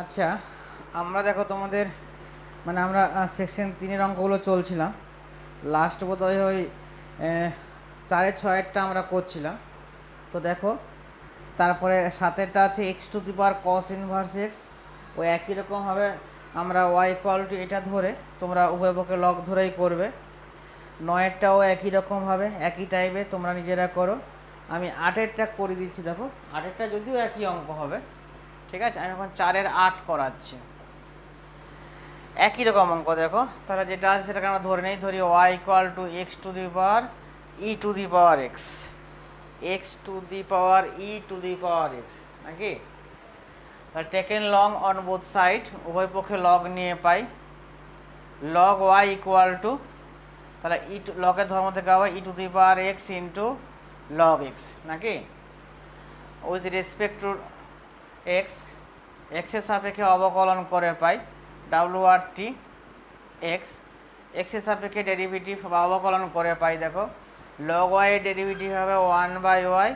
আচ্ছা, আমরা দেখো তোমাদের মানে আমরা সেকশন 3-এর অঙ্কগুলো চলছিলাম। লাস্ট বোধহয় ওই 4-6-টা আমরা করছিলাম। তো দেখো, তারপরে 7-এরটা আছে x to the power cos inverse x. ওই একই রকমভাবে আমরা ওয়াই ইকুয়াল টু এটা ধরে, তোমরা উভয় পক্ষে লগ ধরেই করবে। 9-এরটাও একই রকমভাবে একই টাইপে তোমরা নিজেরা করো। আমি 8-এরটা করে দিচ্ছি। দেখো, 8-এরটা যদিও একই অঙ্ক হবে, ঠিক আছে। আমি এখন 4-এর 8 করাচ্ছি, একই রকম অঙ্ক। দেখো, তাহলে যেটা আছে সেটাকে আমরা ধরি y equal to x to the power e to the power x, x to the power e to the power x, নাকি? তাহলে taken log on both side, উভয় পক্ষে লগ নিয়ে পাই লগ ওয়াই ইকুয়াল টু, তাহলে e to লগের ধর্ম থেকে হবে e to the power x into log x, নাকি? উইথ রেসপেক্ট টু এক্স, এক্সের সাপেক্ষে অবকলন করে পাই ডাব্লু আর টি এক্স, এক্সের সাপেক্ষে ডেরিভেটিভ বা অবকলন করে পাই। দেখো, লগ ওয়াইয়ের ডেরিভেটিভ হবে 1/y,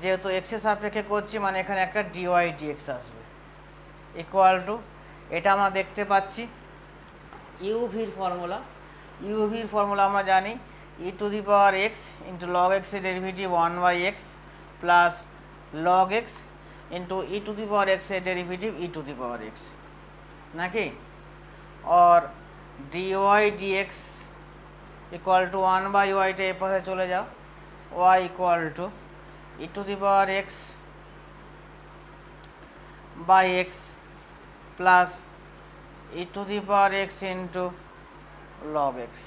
যেহেতু এক্সের সাপেক্ষে করছি মানে এখানে একটা ডিওয়াই ডিএক্স আসবে, ইকুয়াল টু, এটা আমরা দেখতে পাচ্ছি ইউভির ফর্মুলা আমরা জানি e to the power x into log এক্সের derivative 1/x plus log x into e to the power এক্সের derivative e to the power x, নাকি? और dy dx equal to 1/y এর পাশে চলে যাও, y equal to e to the power x by x plus e to the power x into log x.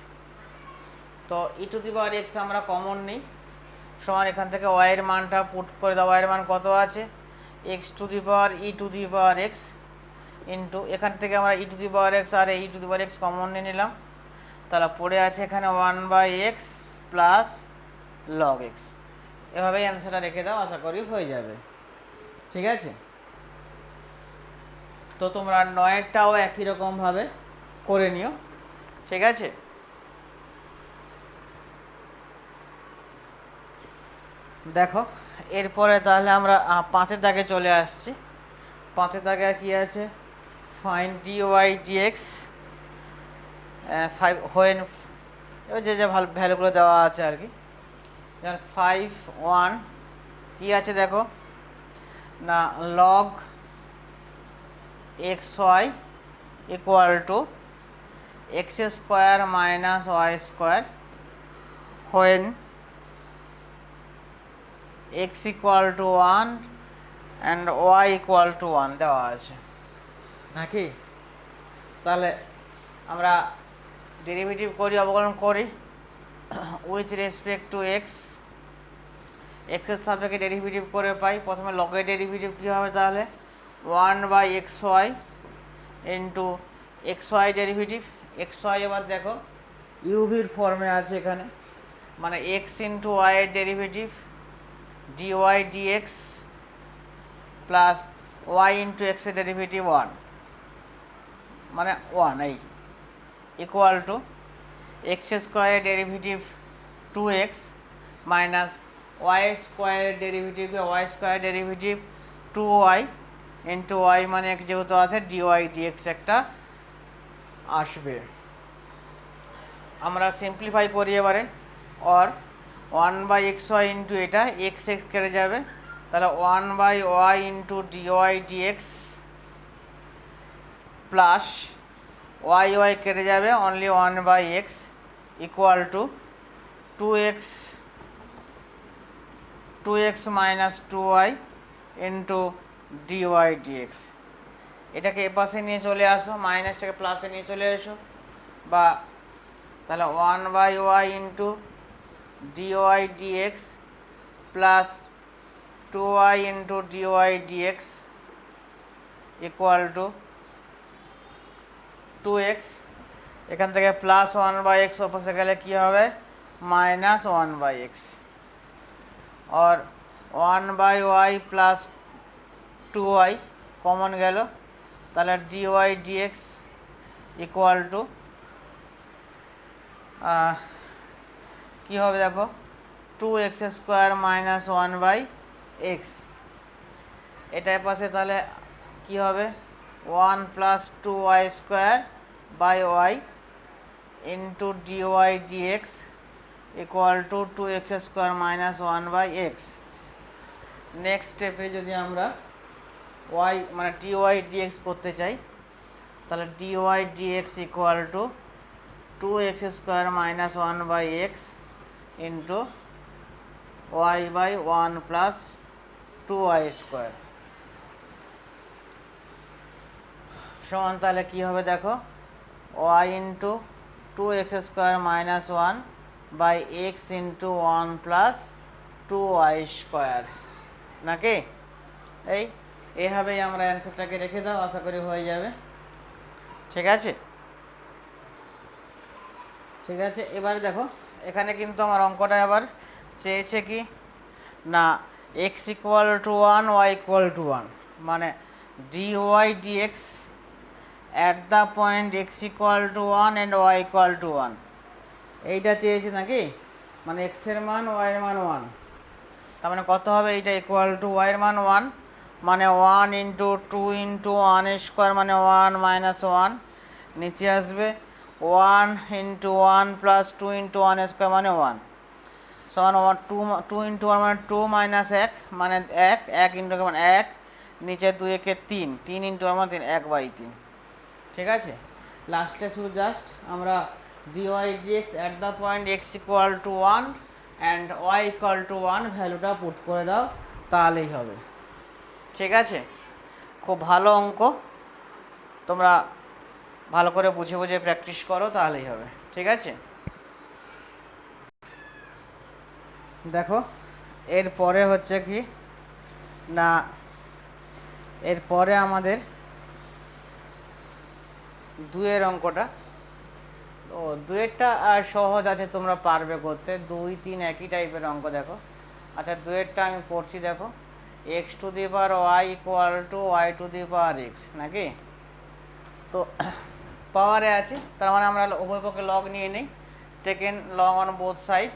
তো e to the power x আমরা common নিই, সমান এখান থেকে y এর মানটা পুট করে দাও। y এর মান কত আছে? X to the power e to the power x into, এখান থেকে আমরা e to the power x আর e to the power x common নিয়ে নিলাম, তাহলে পড়ে আছে এখানে 1/x প্লাস লগ এক্স। এভাবেই অ্যান্সারটা রেখে দাও, আশা করি হয়ে যাবে, ঠিক আছে। তো তোমরা 9-এরটাও একই রকমভাবে করে নিও, ঠিক আছে। দেখো, এরপরে তাহলে আমরা 5-এর দাগে চলে আসছি। 5-এর দাগে কি আছে? Find d y d x 5 when, এবার যে ভ্যালুগুলো দেওয়া আছে আর কি, যেমন 5, 1 কী আছে দেখো না, log x y equal to x square minus y square when x equal to 1 and y equal to 1 দেওয়া আছে, নাকি? তাহলে আমরা ডেরিভেটিভ করি, অবকলন করি উইথ রেসপেক্ট টু এক্স, এক্সের সাপেক্ষে ডেরিভেটিভ করে পাই। প্রথমে লগের ডেরিভেটিভ কী হবে? তাহলে 1/xy into x y derivative, x y এবার দেখো ইউভির ফর্মে আছে এখানে, মানে এক্স ইন্টু ওয়াইয়ের derivative dy dx plus y into এক্সের ডেরিভেটিভ 1, মানে 1 এই ইকুয়াল টু এক্স স্কোয়ারের ডেরিভেটিভ 2x মাইনাস ওয়াই স্কোয়ারের derivative y square derivative 2y into y, মানে যেহেতু আছে ডিওয়াই ডিএক্স একটা আসবে। আমরা সিম্পলিফাই করি এবারে, অর 1/xy ইন্টু এটা এক্স এক্স কেটে যাবে, তাহলে 1/y into dy dx plus y y কেটে যাবে only 1/x equal to 2x minus 2y into dy d x. এটাকে এপাশে নিয়ে চলে আসো, মাইনাসটাকে প্লাসে নিয়ে চলে এসো, বা তাহলে 1/y into dy dx plus 2y into dy dx equal to 2x, এখান থেকে প্লাস 1/x ওপাশে গেলে কী হবে? মাইনাস 1/x, और 1/y প্লাস 2y কমন গেল, তাহলে ডিওয়াই ডিএক্স ইকুয়াল টু কী হবে দেখো 2x² মাইনাস 1/x, এটার পাশে তাহলে কী হবে 1 plus 2y square by y into dy dx equal to 2x square minus 1 by x. Next স্টেপে যদি আমরা y মানে dy dx করতে চাই, তাহলে dy dx equal to 2x square minus 1 by x into y by 1 plus 2y square সমান তাহলে কী হবে দেখো, y into 2x square minus 1 by x into 1 plus 2y square নাকি? এইভাবেই আমরা অ্যান্সারটাকে রেখে দাও, আশা করি হয়ে যাবে। ঠিক আছে, ঠিক আছে। এবারে দেখো এখানে কিন্তু আমার অঙ্কটা আবার চেয়েছে কি না x equal to 1 y equal to 1, মানে d y d x at the point x equal to 1 and y equal to 1, এইটা চেয়েছে নাকি? মানে এক্সের মান ওয়াইয়ের মান 1, তার মানে কত হবে? এইটা ইকুয়াল টু ওয়াইয়ের মান 1, মানে 1 ইন্টু 2 ইন্টু 1 স্কোয়ার মানে 1 মাইনাস 1, নিচে আসবে 1 ইন্টু 1 প্লাস 2 ইন্টু 1 স্কোয়ার মানে 1 সমান 2 ইন্টু 1 মানে 2 মাইনাস 1 মানে 1, 1 ইন্টু মানে 1, নিচে 2 একে 3, 3 ইন্টু 1 মানে 3, 1/3। ঠিক আছে, লাস্টে শুধু জাস্ট আমরা d y d x at the point x equal to 1 and y equal to 1 ভ্যালুটা পুট করে দাও, তাহলেই হবে। ঠিক আছে, খুব ভালো অঙ্ক, তোমরা ভালো করে বুঝে বুঝে প্র্যাকটিস করো, তাহলেই হবে। ঠিক আছে, দেখো এরপরে হচ্ছে কি না, এরপরে আমাদের 2-এর অঙ্কটা, তো 2-এরটা সহজ আছে, তোমরা পারবে করতে। 2, 3 একই টাইপের অঙ্ক। দেখো আচ্ছা 2-এরটা আমি করছি, দেখো x to the power y equal to y to the power x নাকি? তো পাওয়ারে আছে, তার মানে আমরা উভয় পক্ষে লগ নিয়ে নিই, taken log on both side.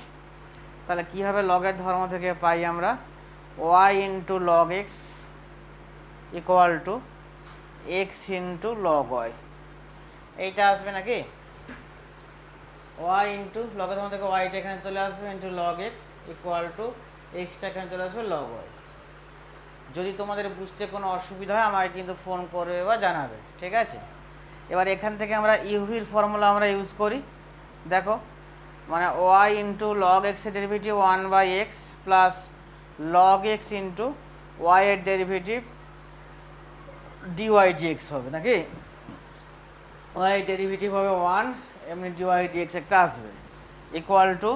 তাহলে কী হবে, লগের ধর্ম থেকে পাই আমরা y into log x equal to x into log y, এইটা আসবে নাকি? ওয়াই ইন্টু লগের ধর্ম থেকে ওয়াইটা এখানে চলে আসবে into log x equal two extra এখানে চলে আসবে লগ ওয়াই। যদি তোমাদের বুঝতে কোনো অসুবিধা হয় আমাকে কিন্তু ফোন করবে বা জানাবে। ঠিক আছে, এবার এখান থেকে আমরা ইউভির ফর্মুলা আমরা ইউজ করি। দেখো মানে ওয়াই ইন্টু লগ এক্সের derivative 1/x plus log x into ওয়াইয়ের ডেরিভেটিভ ডিওয়াই ডিএক্স হবে নাকি? ওয়াই ডেরিভেটিভ হবে 1, এমনি ডিওয়াই ডিএক্স একটা আসবে equal to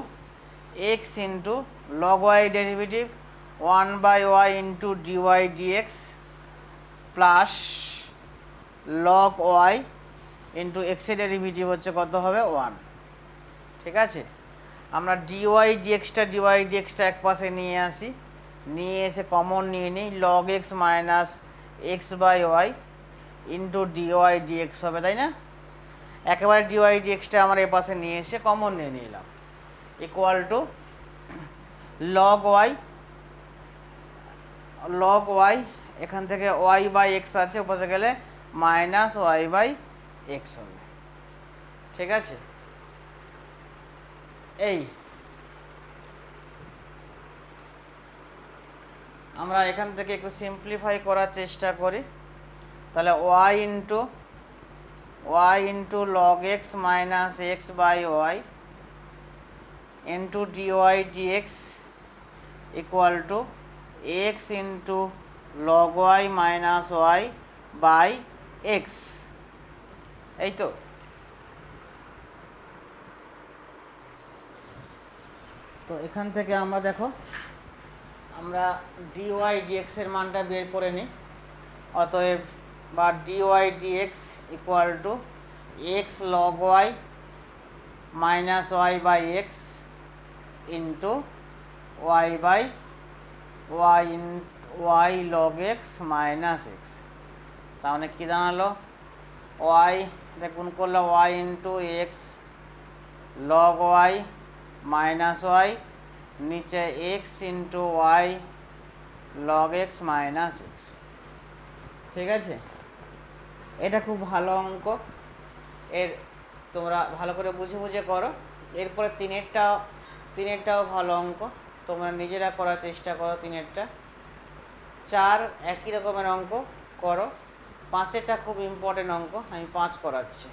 x into log y derivative 1/y into dy dx plus log y into এক্সের derivative হচ্ছে কত হবে 1। ঠিক আছে, আমরা ডিওয়াই ডিএক্সটা এক পাশে নিয়ে আসি, নিয়ে এসে কমন নিয়ে নিই, log x minus x by y into dy d x হবে, তাই না? একেবারে ডিওয়াই ডিএক্সটা আমরা এ পাশে নিয়ে এসে কমন নিয়ে নিলাম ইকুয়াল টু লগ ওয়াই এখান থেকে ওয়াই বাই এক্স আছে, ওপাশে গেলে মাইনাস ওয়াই বাই এক্স হবে। ঠিক আছে, এই আমরা এখান থেকে একটু সিম্পলিফাই করার চেষ্টা করি। তাহলে y into log x minus x by y into dy dx equal to x into log y minus y by x, এই তো। তো এখান থেকে আমরা দেখো আমরা ডিওয়াই ডিএক্সের মানটা বের করে নিই। অতএব বা dy dx equal to x log y minus y by x into y by y log x minus x. তার মানে কী দাঁড়ালো, ওয়াই দেখুন করলে y into x log y minus y, নিচে x into y log x minus x. ঠিক আছে, এটা খুব ভালো অঙ্ক, এর তোমরা ভালো করে বুঝে বুঝে করো। এরপরে তিনেরটাও ভালো অঙ্ক, তোমরা নিজেরা করার চেষ্টা করো। তিনেরটা 4 একই রকমের অঙ্ক করো। 5এরটা খুব ইম্পর্টেন্ট অঙ্ক, আমি 5 করাচ্ছি,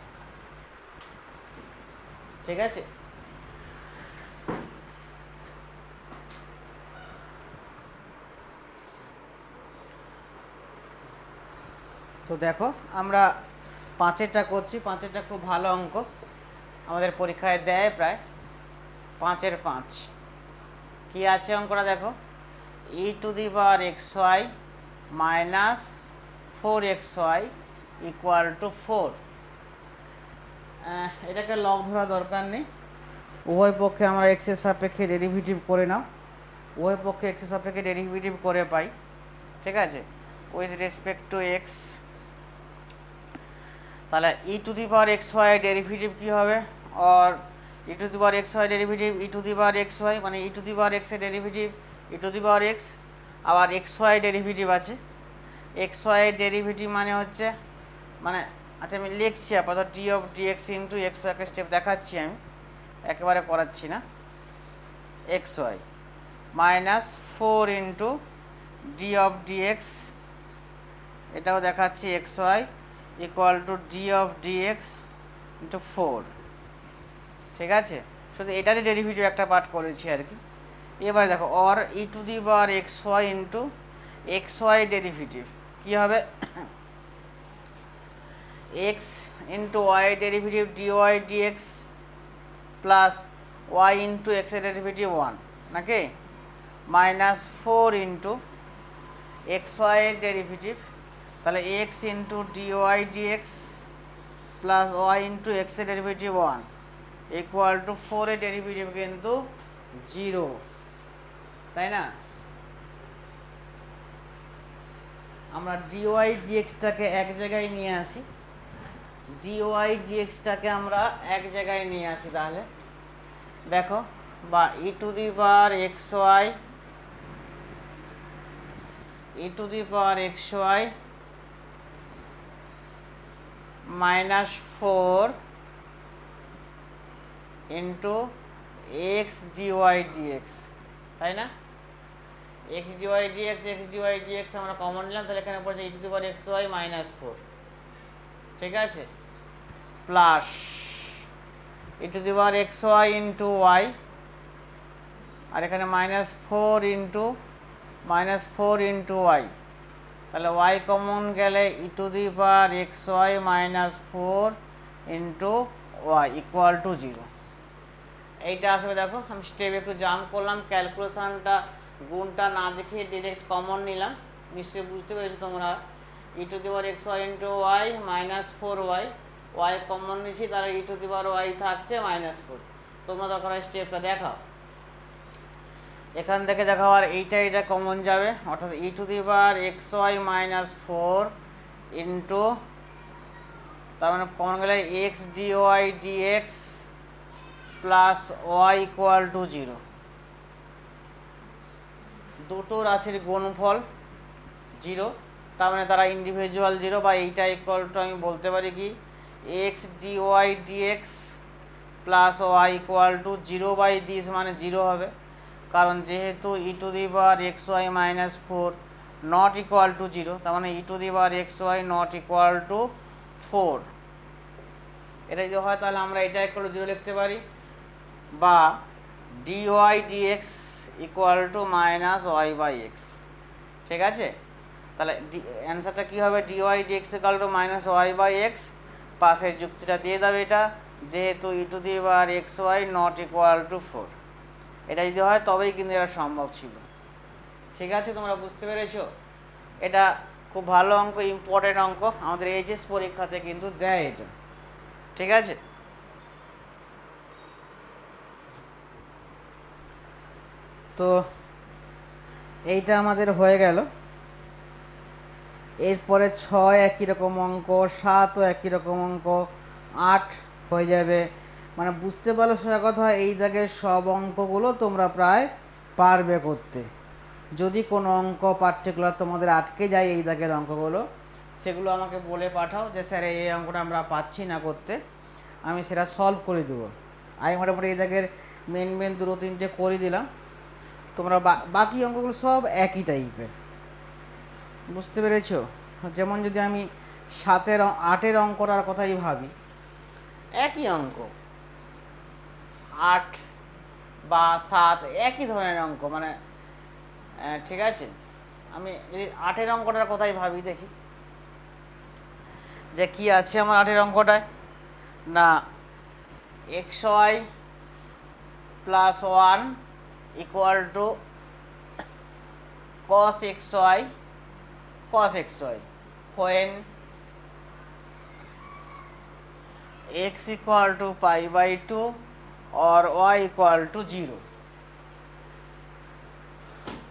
ঠিক আছে? তো দেখো আমরা 5এরটা করছি। 5এরটা খুব ভালো অঙ্ক, আমাদের পরীক্ষায় দেয় প্রায়। 5-এর 5 কি আছে অঙ্কটা দেখো, e to the power x y minus 4xy equal to 4। এটাকে লগ ধরা দরকার নেই, উভয় পক্ষে আমরা এক্সের সাপেক্ষে ডেরিভেটিভ করে নাও। উভয় পক্ষে এক্সের সাপেক্ষে ডেরিভেটিভ করে পাই, ঠিক আছে, উইথ রেসপেক্ট টু এক্স। তাহলে e to the power x y derivative কী হবে, or e to the power x y derivative e to the power x y, মানে ই টু দি পাওয়ার এক্সের derivative e to the power x, আবার x y derivative আছে। X y derivative মানে হচ্ছে, মানে আচ্ছা আমি লিখছি আপাতত, t of dx into x y, একটা স্টেপ দেখাচ্ছি আমি, একেবারে করাচ্ছি না। X y minus 4 into d of d x, এটাও দেখাচ্ছি, x y equal to d of dx into 4, ঠিক আছে? শুধু এটারই ডেরিভেটিভ একটা পার্ট করেছি আর কি। এবারে দেখো, or e to the power x y into x y derivative কী হবে, x into y derivative dy dx plus y into এক্সের ডেরিভেটিভ 1 নাকি, মাইনাস 4 ইন্টু এক্স ওয়াইয়ের ডেরিভেটিভ, তাহলে x into dy dx plus y into এক্সের derivative 1 equal to 4-এর derivative কিন্তু 0, তাই না? আমরা ডিওয়াই ডিএক্সটাকে এক জায়গায় নিয়ে আসি, ডিওয়াই ডিএক্সটাকে আমরা এক জায়গায় নিয়ে আসি। তাহলে দেখো, বা e to the power x y, e to the power x y minus 4 into x dy dx, তাই না? এক্স ডিওয়াই ডিএক্স আমরা কমন নিলাম, তাহলে এখানে পড়ছে e to the power x y minus 4, ঠিক আছে, plus e to the power x y into y, আর এখানে মাইনাস 4 ইন্টু ওয়াই, তাহলে ওয়াই কমন গেলে e to the power x y minus 4 into y equal to 0। এইটা আসবে, দেখো আমি স্টেপ একটু জাম্প করলাম, ক্যালকুলেশনটা গুণটা না দেখে ডিরেক্ট কমন নিলাম, নিশ্চয়ই বুঝতে পেরেছো তোমরা। E to the power x y into y minus 4y, y common নিচ্ছি, তাহলে e to the power y থাকছে মাইনাস 4। তোমরা দরকার হয় স্টেপটা দেখাও, এখান থেকে দেখাও, আর এইটা কমন যাবে, অর্থাৎ e to the power x y minus 4 into, তার মানে কমন গেলে x dy dx plus y equal to 0। দুটো রাশির গুণফল 0, তার মানে তারা ইন্ডিভিজুয়াল 0, বা এইটা ইকুয়াল টু আমি বলতে পারি কি x dy dx plus y equal to 0/দিস, মানে 0 হবে, কারণ যেহেতু e to the power x y minus 4 not equal to 0, তার মানে e to the power x y not equal to 4। এটা যদি হয় তাহলে আমরা এটা ইকুয়াল টু 0 লিখতে পারি, বা dy dx equal to minus y by x, ঠিক আছে? তাহলে অ্যান্সারটা কী হবে, dy dx equal to minus y by x, পাশের যুক্তিটা দিয়ে দেবে এটা, যেহেতু e to the power x y not equal to 4। এটা যদি হয় তবেই কিন্তু এটা সম্ভব ছিল, ঠিক আছে? তোমরা বুঝতে পেরেছো? এটা খুব ভালো অঙ্ক, ইম্পর্টেন্ট অঙ্ক, আমাদের এইচএস পরীক্ষাতে কিন্তু দেয় এটা, ঠিক আছে? তো এইটা আমাদের হয়ে গেল। এরপরে 6 একই রকম অঙ্ক, 7ও একই রকম অঙ্ক, 8 হয়ে যাবে। মানে বুঝতে পারলে সোজা কথা, এই দাগের সব অঙ্কগুলো তোমরা প্রায় পারবে করতে। যদি কোনো অঙ্ক পার্টিকুলার তোমাদের আটকে যায় এই দাগের অঙ্কগুলো, সেগুলো আমাকে বলে পাঠাও যে স্যার এই অঙ্কটা আমরা পাচ্ছি না করতে, আমি সেটা সলভ করে দেবো। আমি মোটামুটি এই দাগের মেন 2-3টে করে দিলাম, তোমরা বাকি অঙ্কগুলো সব একই টাইপের, বুঝতে পেরেছো? যেমন যদি আমি 8-এর অঙ্কটার কথাই ভাবি, একই অঙ্ক, 8 বা 7 একই ধরনের অঙ্ক, মানে ঠিক আছে। আমি যদি 8-এর অঙ্কটার কথাই ভাবি, দেখি যে কি আছে আমার 8-এর অঙ্কটায়, না xy plus 1 equal to cos xy when x equal to pi/2 or y equal to 0।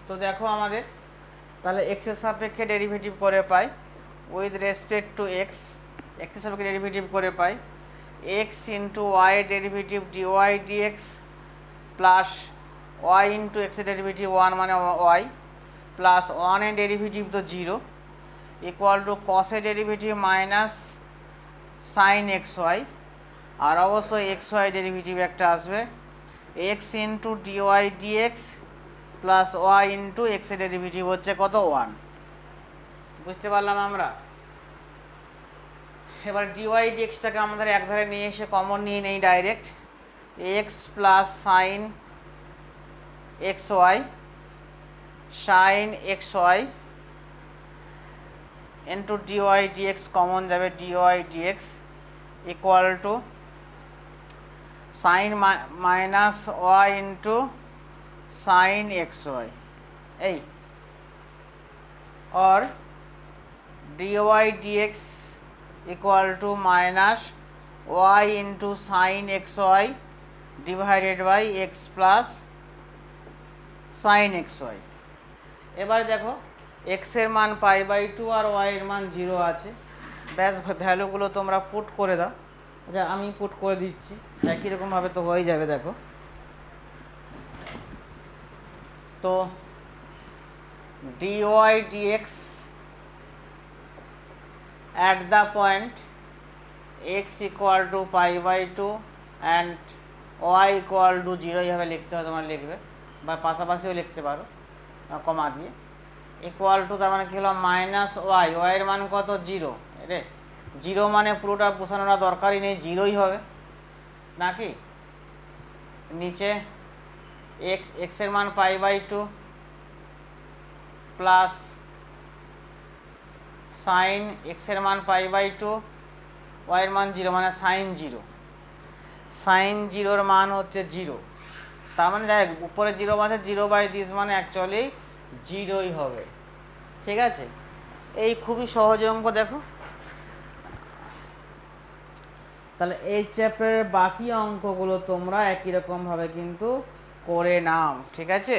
তো দেখো আমাদের তাহলে x এর সাপেক্ষে ডেরিভেটিভ করে পাই with respect to x, x এর সাপেক্ষে ডেরিভেটিভ করে পাই x into y derivative dy dx plus y into x এর ডেরিভেটিভ 1 মানে y প্লাস 1 এর ডেরিভেটিভ তো 0 ইকুয়াল টু cos এর ডেরিভেটিভ মাইনাস সাইন xy, আর অবশ্যই xy ডেরিভেটিভ একটা আসবে x into dy dx plus y into x এর ডেরিভেটিভ হচ্ছে কত 1, বুঝতে পারলাম আমরা। এবার dy dxটাকে আমাদের একধারে নিয়ে এসে কমন নিয়ে নেই direct, x plus sine xy into dy dx common যাবে, dy dx equal to sine minus y into sine xy, এই और dy dx equal to minus y into sine xy divided by x plus sine xy। এবারে দেখো x এর মান pi/2 আর y এর মান 0 আছে, ব্যাস ভ্যালুগুলো তোমরা পুট করে দাও। আচ্ছা আমি পুট করে দিচ্ছি, একই রকমভাবে তো হয়ে যাবে। দেখো তো dy dx at the point x equal to pi/2 and y equal to 0 এইভাবে লিখতে হবে, তোমরা লিখবে বা পাশাপাশিও লিখতে পারো কমা দিয়ে, ইকুয়াল টু তার মানে কী হলো মাইনাস ওয়াই, ওয়াইয়ের মান কত 0, রে 0 মানে পুরোটা বসানোর দরকারই নেই, 0ই হবে নাকি। নিচে x এর মান pi/2 প্লাস সাইন x এর মান pi/2, y এর মান 0 মানে সাইন 0, সাইন 0-র মান হচ্ছে 0, তার মানে যাই উপরে 0 আছে 0/দিস মানে অ্যাকচুয়ালি 0ই হবে, ঠিক আছে। এই খুবই সহজ অঙ্ক। দেখো তাহলে এই চ্যাপ্টারের বাকি অঙ্কগুলো তোমরা একই রকমভাবে কিন্তু করে নাও, ঠিক আছে।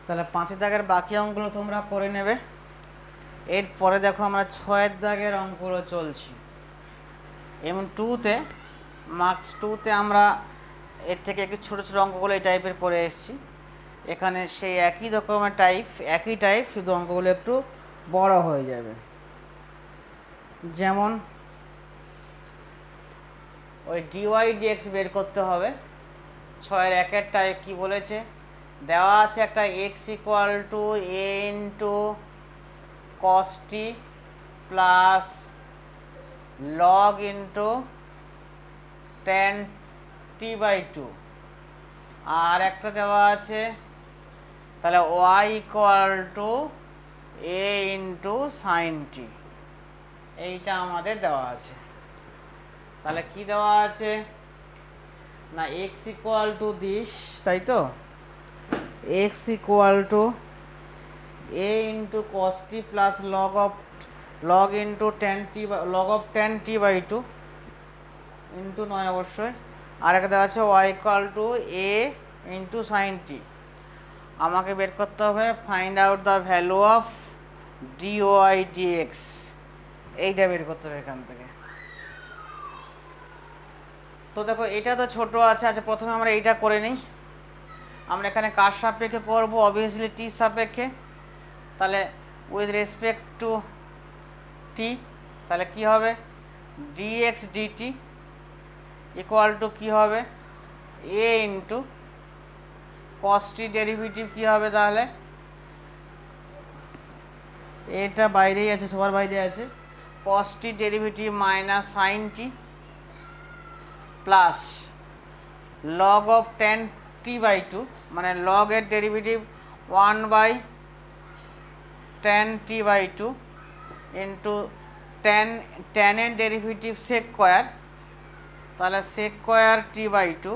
তাহলে 5 দাগের বাকি অঙ্কগুলো তোমরা করে নেবে। এরপরে দেখো আমরা 6 দাগের অঙ্কগুলো চলছি। এবং 2তে মার্কস 2তে আমরা এর থেকে একটু ছোটো ছোটো অঙ্কগুলো এই টাইপের করে এসেছি, এখানে সেই একই রকমের একই টাইপ, শুধু অঙ্কগুলো একটু বড় হয়ে যাবে। যেমন ওই dy dx বের করতে হবে। 6-1 টাইপ কি বলেছে, দেওয়া আছে একটা x equal to a into cos t plus log into tan t/2, আর একটা দেওয়া আছে তাহলে y equal two a into sign t, এইটা আমাদের দেওয়া আছে। তাহলে কি দেওয়া আছে না x ইকুয়াল টু দিস, তাই তো, x equal to a into cos t plus log into tan t/2 into নয় অবশ্যই, আর একটা দেওয়া আছে y equal two a into sign t। আমাকে বের করতে হবে find out the value of dy dx, এইটা বের করতে হবে এখান থেকে। তো দেখো এটা তো ছোট আছে, আচ্ছা প্রথমে আমরা এইটা করে নিই। আমরা এখানে কার সাপেক্ষে করব, অবভিয়াসলি টির সাপেক্ষে। তাহলে উইথ রেসপেক্ট টু টি, তাহলে কি হবে ডিএক্স ডিটি ইকুয়াল টু কী হবে এ ইন্টু কস টি ডেরিভেটিভ কী হবে তাহলে, এটা বাইরেই আছে, সবার বাইরে আছে, cos t derivative minus sine t plus log of ten t by two, মানে লগ এর ডেরিভেটিভ 1/10t/2 ইন্টু টেন এর ডেরিভেটিভ সেক স্কোয়ার, তাহলে sec square t/2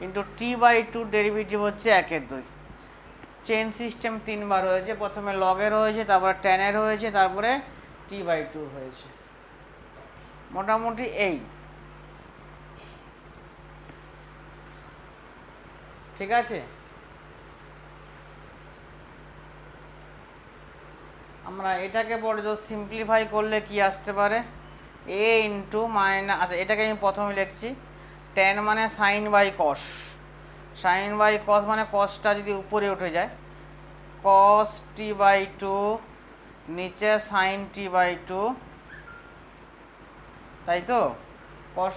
into t/2 derivative হচ্ছে 1/2। চেন সিস্টেম তিনবার হয়েছে, প্রথমে লগের হয়েছে, তারপরে টেনের হয়েছে, তারপরে t/2 হয়েছে। মোটামুটি এই, ঠিক আছে। আমরা এটাকে বড় সিম্পলিফাই করলে কি আসতে পারে এ ইন্টু মাইনাস, আচ্ছা এটাকে আমি প্রথমে লিখছি, টেন মানে sine by cos, sine by cos মানে কসটা যদি উপরে উঠে যায় কস t/2 নিচে সাইন t/2, তাই তো, কস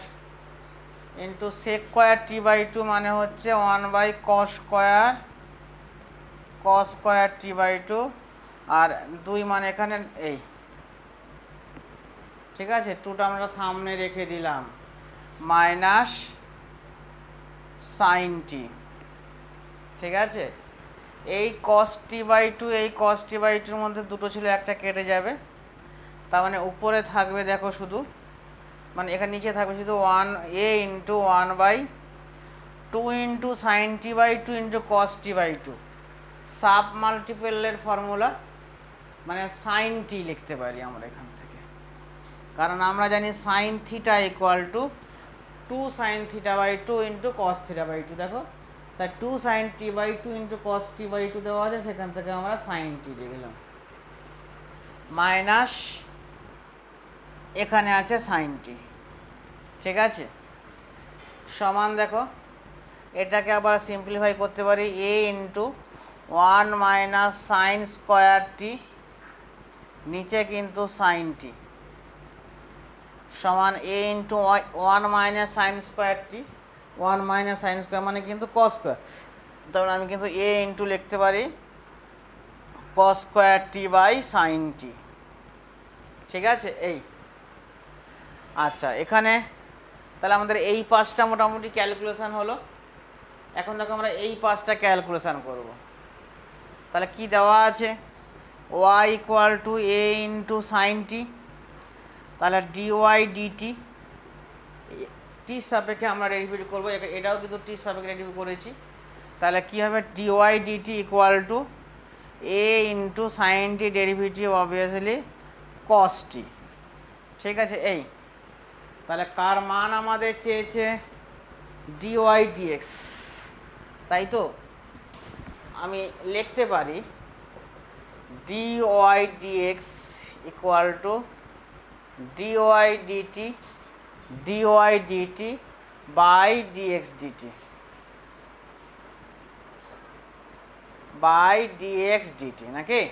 ইন্টু সেক স্কোয়ার t/2 মানে হচ্ছে 1/cos স্কোয়ার t/2, আর 2 মানে এখানে এই, ঠিক আছে, 2টা আমরা সামনে রেখে দিলাম, মাইনাস সাইন টি, ঠিক আছে। এই কস t/2 এই কস t/2 মধ্যে দুটো ছিল, একটা কেটে যাবে, তার মানে উপরে থাকবে দেখো শুধু, মানে এখানে নিচে থাকবে শুধু 1a into 1/2 into sine t/2 into cos t/2, sub মাল্টিপেলের ফর্মুলা, মানে সাইন টি লিখতে পারি আমরা এখান থেকে, কারণ আমরা জানি sine theta equal to 2 sine θ/2 into cos θ/2, দেখো তাই 2 sign t/2 into cos t/2 দেওয়া আছে, সেখান থেকে আমরা সাইন টি লিখলাম, মাইনাস এখানে আছে সাইন টি, ঠিক আছে, সমান দেখো এটাকে আবার সিম্পলিফাই করতে পারি এ ইন্টু 1 মাইনাস সাইন স্কোয়ার টি, নিচে কিন্তু সাইন টি, সমান এ ইন্টু 1 মাইনাস সাইন স্কোয়ার টি, 1 মাইনাস সাইন স্কোয়ার মানে কিন্তু কস স্কোয়ার, তাহলে আমি কিন্তু এ ইন্টু লিখতে পারি cos square t by sine t, ঠিক আছে। এই আচ্ছা, এখানে তাহলে আমাদের এই পাঁচটা মোটামুটি ক্যালকুলেশন হলো। এখন দেখো আমরা এই পাঁচটা ক্যালকুলেশন করব। তাহলে কি দেওয়া আছে, y equal to a into sine t, তাহলে ডিওয়াই ডিটি টির সাপেক্ষে আমরা ডেরিভেটিভ করবো, এটাও কিন্তু টির সাপেক্ষে ডেরিভেটিভ করেছি, তাহলে কি হবে dy dt equal to a into sine t derivative obviously cos t, ঠিক আছে। এই তাহলে কার মান আমাদের চেয়েছে ডিওয়াই ডিএক্স, তাই তো, আমি লিখতে পারি d y dx equal to d y d t by d x d t নাকি।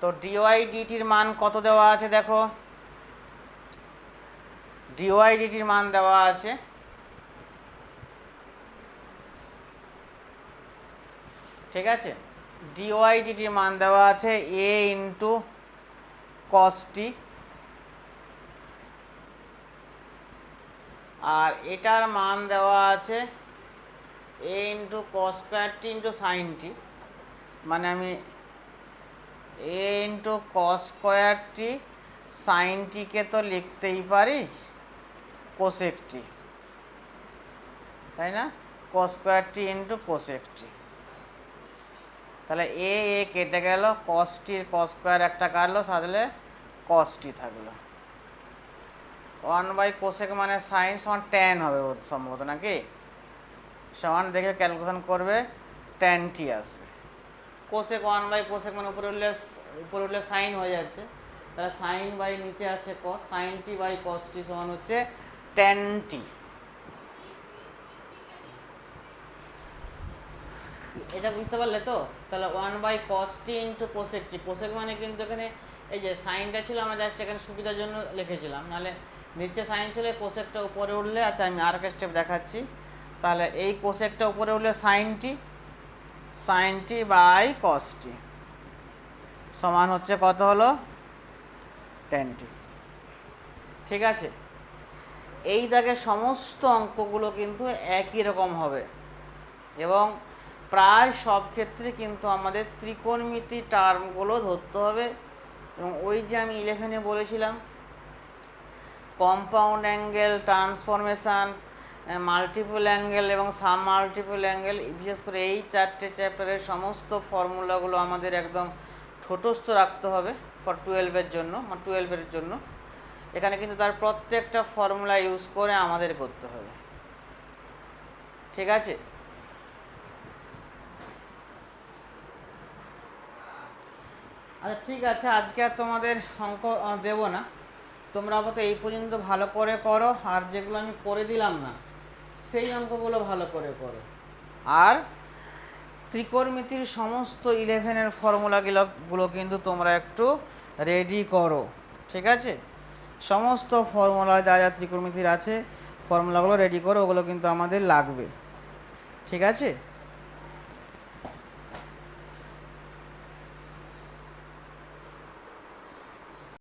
তো ডিওয়াই ডিটির মান কত দেওয়া আছে দেখো, ডিওয়াই ডিটির মান দেওয়া আছে ঠিক আছে, ডিওয়াই ডিটির মান দেওয়া আছে এ ইন্টু কস টি, আর এটার মান দেওয়া আছে এ ইন্টু কস স্কোয়ার টি ইন্টু সাইন টি, মানে আমি এ ইন্টু কস স্কোয়ার টি সাইন টিকে তো লিখতেই পারি কোসেক টি, তাই না, কস স্কোয়ার টি ইন্টু কোসেক টি, তাহলে এ কেটে গেল, কস টির কস স্কোয়ার একটা কাটলো, সাথে কস টি থাকলো, 1/কোসেক মানে সাইন সমান ট্যান হবে সম্ভবত নাকি, সমান দেখে ক্যালকুলেশন করবে ট্যান টি আসবে, কোসেক 1/কোসেক মানে উপরে উঠলে সাইন হয়ে যাচ্ছে, তাহলে সাইন বাই নিচে আসে কস, সাইন টি বাই কস টি সমান হচ্ছে ট্যান টি। এটা বুঝতে পারলে তো? তাহলে 1/cos t ইন্টু কোসেক টি। কোসেক মানে কিন্তু এখানে এই যে সাইনটা ছিল, আমরা জাস্ট এখানে সুবিধার জন্য লিখেছিলাম, নাহলে নিচে সাইন ছিল, কোসেকটা উপরে উঠলে, আচ্ছা আমি আর একটা স্টেপ দেখাচ্ছি। তাহলে এই কোসেকটা উপরে উঠলে সাইন টি বাই কস টি সমান হচ্ছে কত হলো? টেন টি। ঠিক আছে, এই দাগের সমস্ত অঙ্কগুলো কিন্তু একই রকম হবে এবং প্রায় সব ক্ষেত্রে কিন্তু আমাদের ত্রিকোণমিতি টার্মগুলো ধরতে হবে। এবং ওই যে আমি 11-এ বলেছিলাম compound angle, transformation, multiple angle এবং সাব মাল্টিপল অ্যাঙ্গেল, বিশেষ করে এই 4টে চ্যাপ্টারের সমস্ত ফর্মুলাগুলো আমাদের একদম ঠোঁটস্থ রাখতে হবে ফর 12-এর জন্য, 12-এর জন্য। এখানে কিন্তু তার প্রত্যেকটা ফর্মুলা ইউজ করে আমাদের করতে হবে। ঠিক আছে, আচ্ছা ঠিক আছে, আজকে আর তোমাদের অঙ্ক দেব না, তোমরা আপাতত এই পর্যন্ত ভালো করে করো, আর যেগুলো আমি করে দিলাম না সেই অঙ্কগুলো ভালো করে করো। আর ত্রিকোণমিতির সমস্ত 11-এর ফর্মুলাগুলো কিন্তু তোমরা একটু রেডি করো। ঠিক আছে, সমস্ত ফর্মুলা যা যা ত্রিকোণমিতির আছে ফর্মুলাগুলো রেডি করো, ওগুলো কিন্তু আমাদের লাগবে। ঠিক আছে।